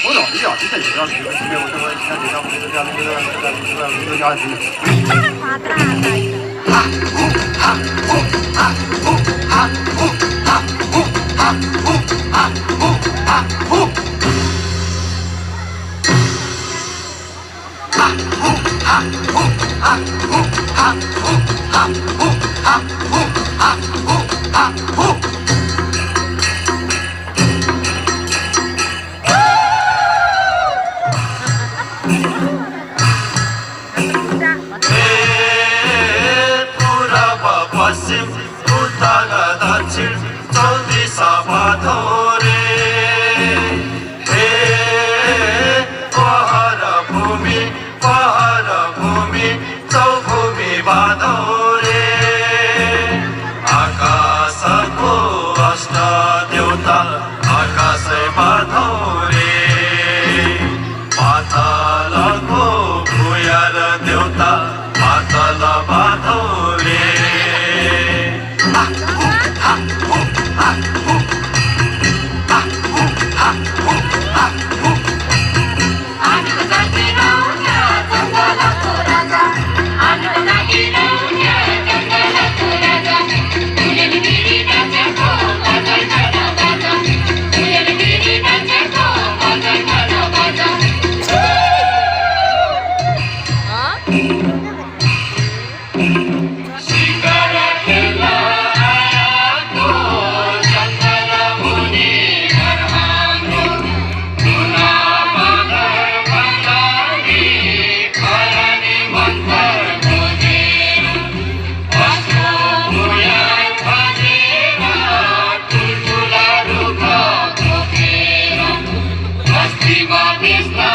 我老是要，你看你要是今天我这个像这样这个家庭。夸大了。पश्चिम उत्तर दक्षिण चौदिशा बाधो रे हे पहाड भूमि चौभूमि बाधो रे आकाशको अष्ट देवता आकाशै बाधो रे पातालको भुयार देवता पाताल बाधो रे Viva Vista!